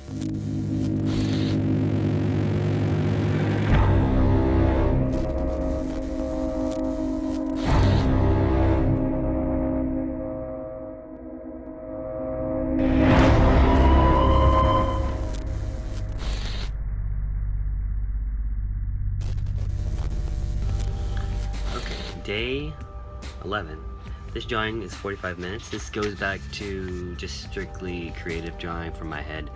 Day 11. This drawing is 45 minutes. This goes back to just strictly creative drawing from my head,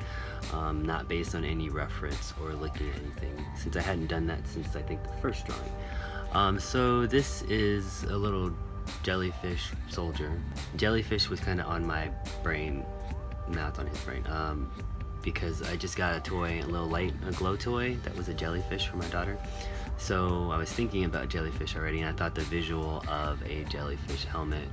not based on any reference or looking at anything, since I hadn't done that since I think the first drawing. So this is a little jellyfish soldier. Jellyfish was kind of on my brain, not on his brain, because I just got a toy, a glow toy that was a jellyfish for my daughter. So I was thinking about jellyfish already, and I thought the visual of a jellyfish helmet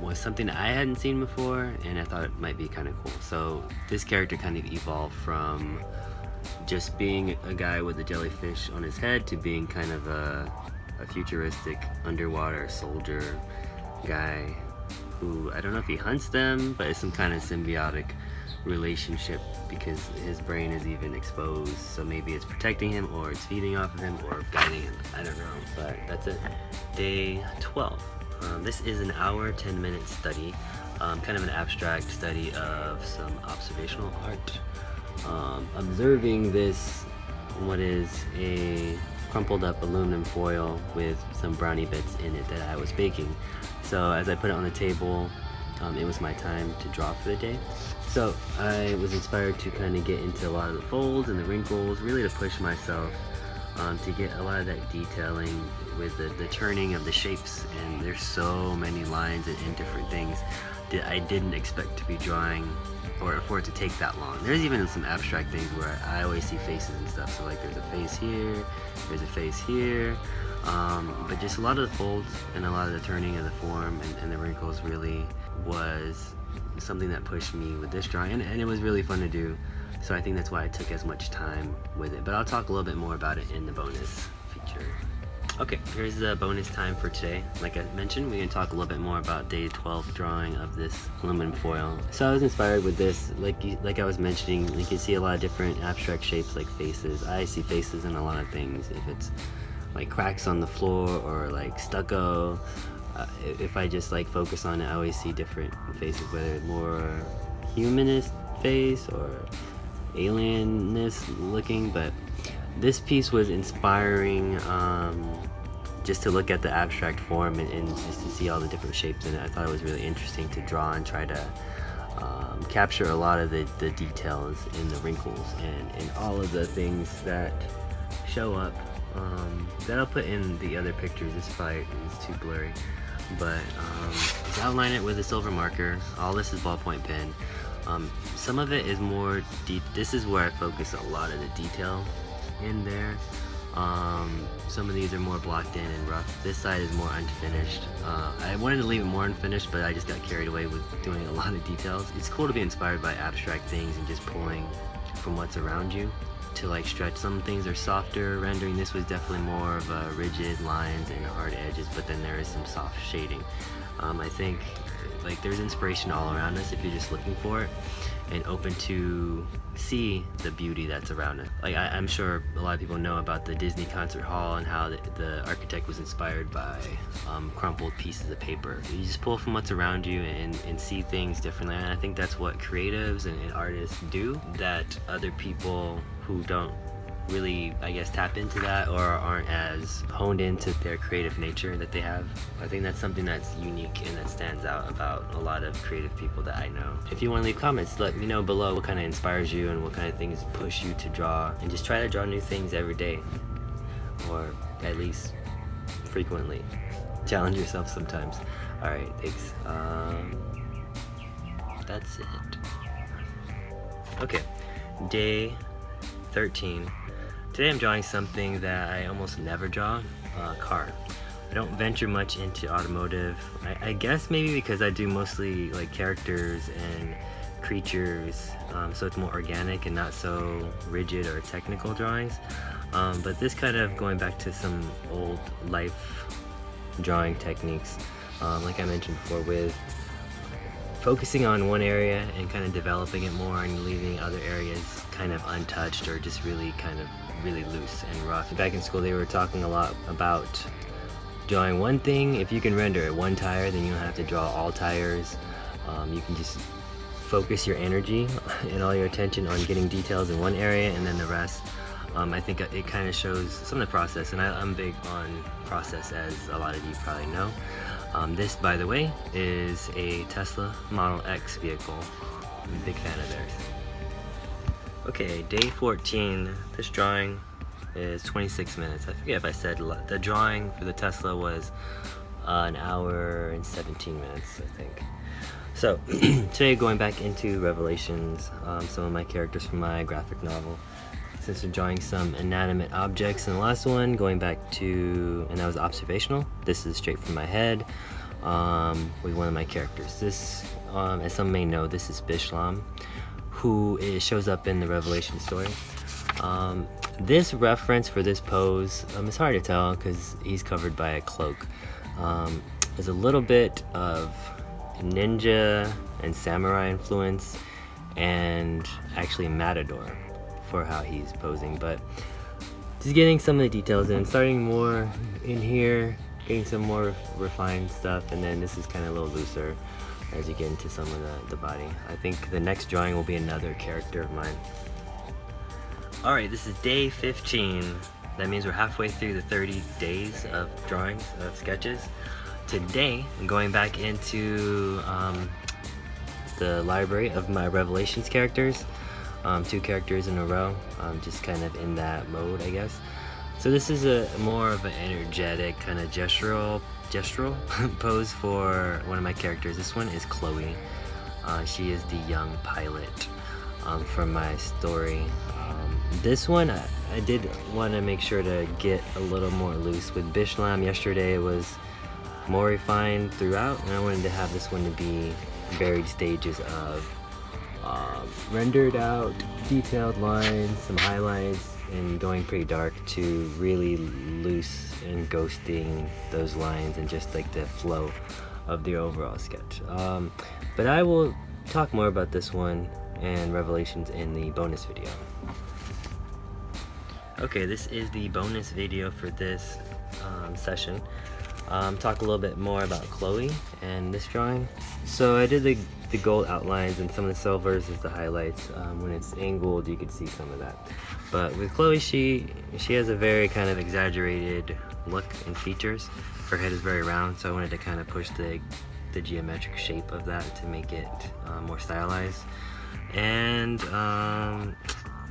was something that I hadn't seen before, and I thought it might be kind of cool. So this character kind of evolved from just being a guy with a jellyfish on his head to being kind of a futuristic underwater soldier guy who, I don't know if he hunts them, but it's some kind of symbiotic relationship because his brain is even exposed, so maybe it's protecting him or it's feeding off of him or guiding him. I don't know, but that's it. Day 12. This is an hour 10-minute study, kind of an abstract study of some observational art, observing this, what is a crumpled up aluminum foil with some brownie bits in it that I was baking. So as I put it on the table, it was my time to draw for the day. So I was inspired to kind of get into a lot of the folds and the wrinkles, really to push myself to get a lot of that detailing with the turning of the shapes. And there's so many lines and different things that I didn't expect to be drawing, or for it to take that long. There's even some abstract things where I always see faces and stuff. So like there's a face here, there's a face here. But just a lot of the folds and a lot of the turning of the form and the wrinkles really was something that pushed me with this drawing, and it was really fun to do. So I think that's why I took as much time with it, but I'll talk a little bit more about it in the bonus feature. Okay, here's the bonus time for today. Like I mentioned, we're gonna talk a little bit more about day 12 drawing of this aluminum foil. So I was inspired with this, like I was mentioning, you can see a lot of different abstract shapes like faces. I see faces in a lot of things, if it's like cracks on the floor or like stucco. If I just like focus on it, I always see different faces, whether it's more humanist face or alienness looking. But this piece was inspiring, just to look at the abstract form and just to see all the different shapes in it. I thought it was really interesting to draw and try to capture a lot of the details in the wrinkles and all of the things that show up. That I'll put in the other pictures. This probably is too blurry, but just outline it with a silver marker. All this is ballpoint pen. Some of it is more deep. This is where I focus a lot of the detail in there. Some of these are more blocked in and rough. This side is more unfinished. I wanted to leave it more unfinished, but I just got carried away with doing a lot of details. It's cool to be inspired by abstract things and just pulling from what's around you to like stretch. Some things are softer rendering. This was definitely more of a rigid lines and hard edges, but then there is some soft shading. I think like there's inspiration all around us if you're just looking for it and open to see the beauty that's around it. Like I'm sure a lot of people know about the Disney concert hall and how the architect was inspired by crumpled pieces of paper. You just pull from what's around you and see things differently, and I think that's what creatives and artists do that other people who don't really, I guess, tap into that or aren't as honed into their creative nature that they have. I think that's something that's unique and that stands out about a lot of creative people that I know. If you want to leave comments, let me know below what kind of inspires you and what kind of things push you to draw, and just try to draw new things every day, or at least frequently. Challenge yourself sometimes. Alright, thanks. That's it. Okay, day 13. Today I'm drawing something that I almost never draw, a car. I don't venture much into automotive. I guess maybe because I do mostly like characters and creatures, so it's more organic and not so rigid or technical drawings. But this kind of going back to some old life drawing techniques, like I mentioned before, with focusing on one area and kind of developing it more and leaving other areas kind of untouched or just really loose and rough. Back in school they were talking a lot about drawing one thing. If you can render one tire, then you don't have to draw all tires. You can just focus your energy and all your attention on getting details in one area, and then the rest. I think it kind of shows some of the process, and I'm big on process, as a lot of you probably know. This, by the way, is a Tesla Model X vehicle. I'm a big fan of theirs. Okay, day 14. This drawing is 26 minutes. I forget if I said the drawing for the Tesla was an hour and 17 minutes, I think. So today, going back into Revelations, some of my characters from my graphic novel. Since we're drawing some inanimate objects in the last one, going back to, and that was observational. This is straight from my head with one of my characters. This, as some may know, this is Bishlam, who shows up in the Revelation story. This reference for this pose, it's hard to tell because he's covered by a cloak. There's a little bit of ninja and samurai influence, and actually matador for how he's posing, but just getting some of the details in, starting more in here, getting some more refined stuff, and then this is kind of a little looser as you get into some of the body. I think the next drawing will be another character of mine. Alright, this is day 15. That means we're halfway through the 30 days of drawings, of sketches. Today, I'm going back into the library of my Revelations characters. 2 characters in a row, just kind of in that mode, I guess. So this is a more of an energetic, kind of gestural pose for one of my characters. This one is Chloe. She is the young pilot from my story. This one, I did want to make sure to get a little more loose. With Bishlam yesterday, it was more refined throughout, and I wanted to have this one to be varied stages of rendered out detailed lines, some highlights, and going pretty dark to really loose and ghosting those lines and just like the flow of the overall sketch. But I will talk more about this one and Revelations in the bonus video. Okay, this is the bonus video for this session. Talk a little bit more about Chloe and this drawing. So I did the gold outlines, and some of the silvers is the highlights. When it's angled, you can see some of that. But with Chloe, she has a very kind of exaggerated look and features. Her head is very round, so I wanted to kind of push the geometric shape of that to make it more stylized. And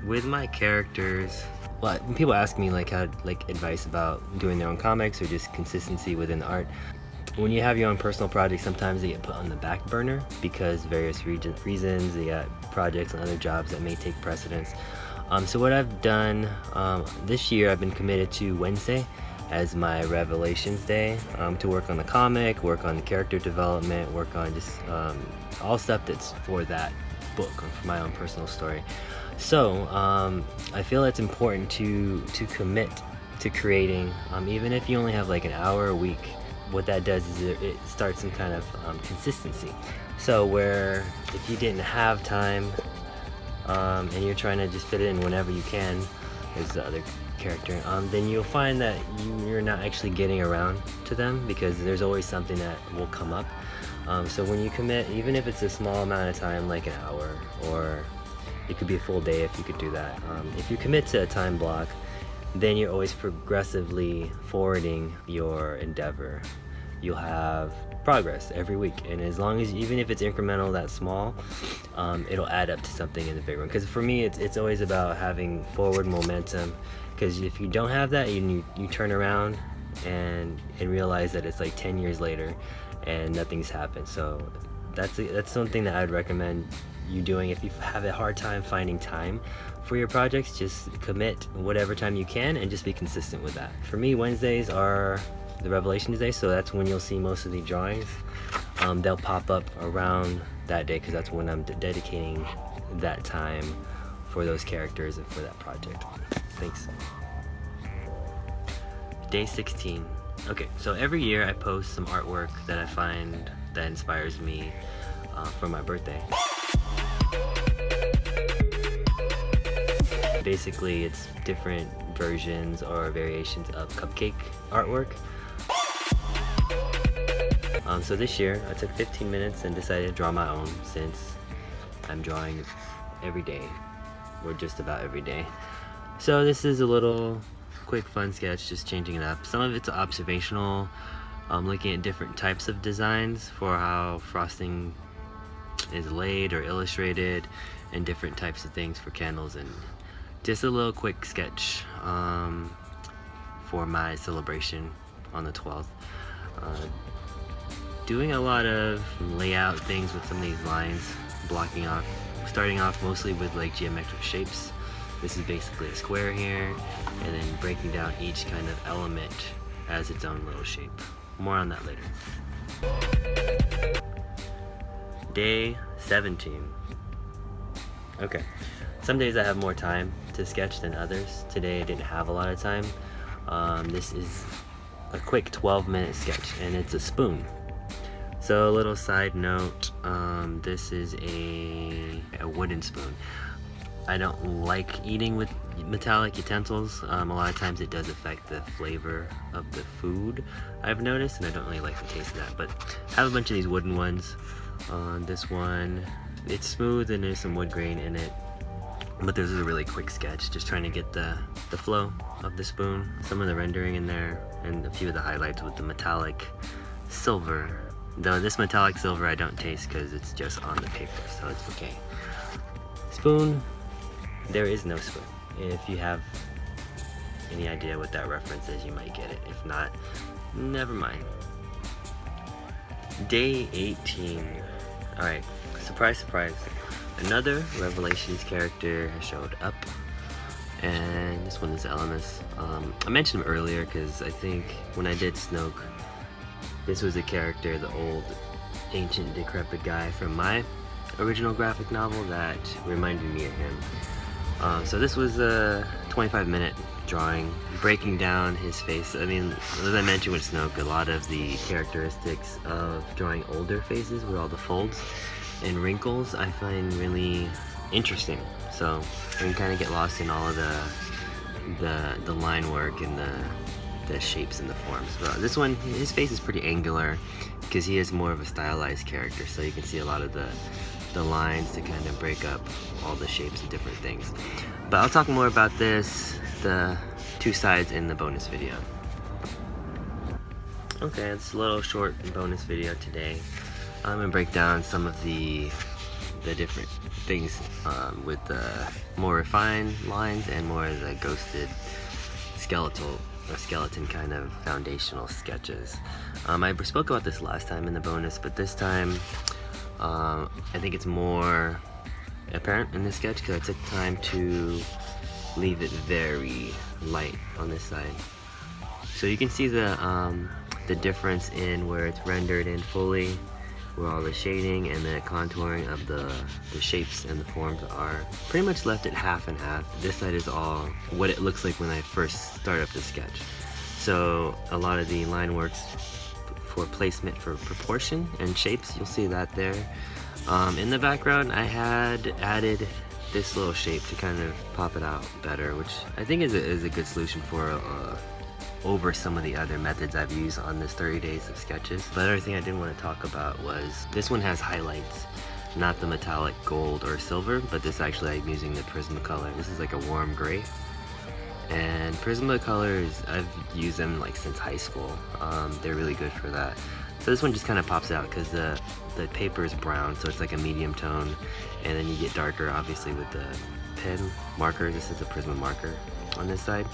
with my characters, well, when people ask me like advice about doing their own comics or just consistency within the art, when you have your own personal projects, sometimes they get put on the back burner because various reasons. They got projects and other jobs that may take precedence. So what I've done this year, I've been committed to Wednesday as my Revelations day, to work on the comic, work on the character development, work on just all stuff that's for that book or for my own personal story. So I feel it's important to commit to creating, even if you only have like an hour a week. What that does is it starts some kind of consistency. So where if you didn't have time and you're trying to just fit it in whenever you can, as the other character, then you'll find that you're not actually getting around to them because there's always something that will come up. So when you commit, even if it's a small amount of time, like an hour, or it could be a full day if you could do that. If you commit to a time block, then you're always progressively forwarding your endeavor. You'll have progress every week, and as long as, even if it's incremental, that small, it'll add up to something in the big one. Because for me, it's always about having forward momentum, because if you don't have that, you turn around and realize that it's like 10 years later and nothing's happened. So that's something that I'd recommend you doing. If you have a hard time finding time for your projects, just commit whatever time you can and just be consistent with that. For me, Wednesdays are the Revelations day, so that's when you'll see most of the drawings. They'll pop up around that day because that's when I'm dedicating that time for those characters and for that project. Thanks. Day 16. Okay, so every year I post some artwork that I find that inspires me for my birthday. Basically, it's different versions or variations of cupcake artwork. So this year, I took 15 minutes and decided to draw my own, since I'm drawing every day, or just about every day. So this is a little quick fun sketch, just changing it up. Some of it's observational, looking at different types of designs for how frosting is laid or illustrated, and different types of things for candles, and just a little quick sketch for my celebration on the 12th. Doing a lot of layout things with some of these lines, blocking off, starting off mostly with like geometric shapes. This is basically a square here, and then breaking down each kind of element as its own little shape. More on that later. Day 17. Okay, some days I have more time to sketch than others. Today I didn't have a lot of time. This is a quick 12-minute sketch, and it's a spoon. So a little side note, this is a wooden spoon. I don't like eating with metallic utensils. A lot of times it does affect the flavor of the food, I've noticed, and I don't really like the taste of that. But I have a bunch of these wooden ones. This one, it's smooth and there's some wood grain in it. But this is a really quick sketch, just trying to get the flow of the spoon, some of the rendering in there, and a few of the highlights with the metallic silver. Though this metallic silver I don't taste because it's just on the paper, so it's okay. Spoon, there is no spoon. If you have any idea what that reference is, you might get it. If not, never mind. Day 18. Alright, surprise, surprise. Another Revelations character has showed up, and this one is Elemis. I mentioned him earlier because I think when I did Snoke, this was a character, the old, ancient, decrepit guy from my original graphic novel that reminded me of him. So this was a 25-minute drawing, breaking down his face. I mean, as I mentioned with Snoke, a lot of the characteristics of drawing older faces with all the folds and wrinkles I find really interesting. So I can kind of get lost in all of the line work and the shapes and the forms. But this one, his face is pretty angular because he is more of a stylized character, so you can see a lot of the lines to kind of break up all the shapes and different things. But I'll talk more about this, the two sides, in the bonus video. Okay, it's a little short bonus video today. I'm gonna break down some of the different things with the more refined lines and more of the ghosted skeleton kind of foundational sketches. I spoke about this last time in the bonus, but this time I think it's more apparent in this sketch because I took time to leave it very light on this side. So you can see the difference in where it's rendered in fully, where all the shading and the contouring of the shapes and the forms are pretty much left at half and half. This side is all what it looks like when I first start up the sketch. So a lot of the line works for placement for proportion and shapes, you'll see that there. In the background I had added this little shape to kind of pop it out better, which I think is a good solution for over some of the other methods I've used on this 30 days of sketches. But another thing I did want to talk about was this one has highlights, not the metallic gold or silver, but this actually I'm using the Prismacolor. This is like a warm gray, and Prismacolors, I've used them like since high school. They're really good for that. So this one just kind of pops out because the paper is brown, so it's like a medium tone, and then you get darker obviously with the pen marker. This is a Prisma marker on this side.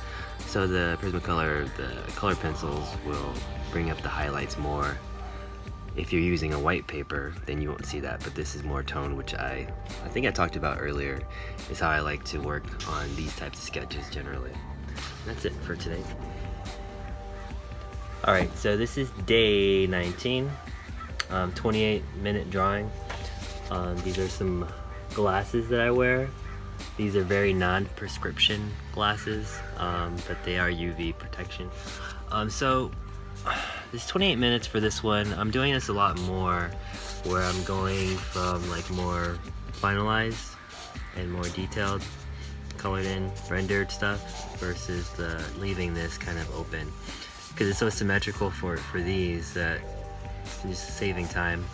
So the Prismacolor, the color pencils will bring up the highlights more. If you're using a white paper, then you won't see that, but this is more tone, which I think I talked about earlier, is how I like to work on these types of sketches generally. That's it for today. Alright, so this is day 19, 28-minute drawing. These are some glasses that I wear. These are very non-prescription glasses, but they are UV protection. So this 28 minutes for this one. I'm doing this a lot more where I'm going from like more finalized and more detailed, colored in, rendered stuff versus the leaving this kind of open, because it's so symmetrical for these that I'm just saving time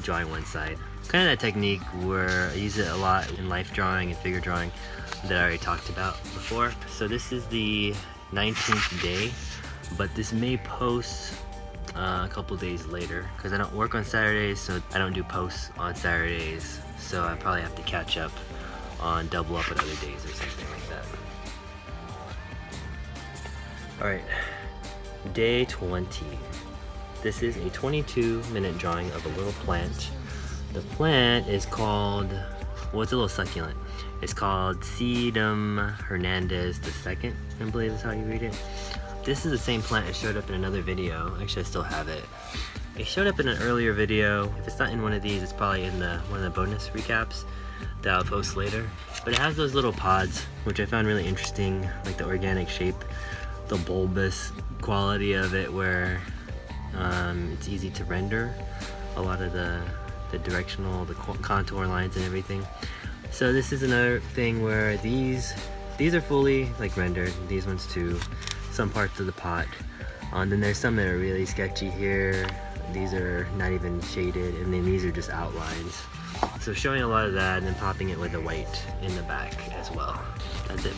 drawing one side. Kind of that technique where I use it a lot in life drawing and figure drawing that I already talked about before. So this is the 19th day, but this may post a couple days later because I don't work on Saturdays, so I don't do posts on Saturdays, so I probably have to catch up on double up on other days or something like that. Alright, day 20. This is a 22-minute drawing of a little plant. The plant is called, well, it's a little succulent. It's called Sedum Hernandez II, I believe is how you read it. This is the same plant that showed up in another video. Actually, I still have it. It showed up in an earlier video. If it's not in one of these, it's probably in one of the bonus recaps that I'll post later. But it has those little pods, which I found really interesting, like the organic shape, the bulbous quality of it, where it's easy to render a lot of the directional, the contour lines and everything. So this is another thing where these are fully like rendered, these ones too, some parts of the pot. And then there's some that are really sketchy here. These are not even shaded, and then these are just outlines. So showing a lot of that and then popping it with the white in the back as well. That's it.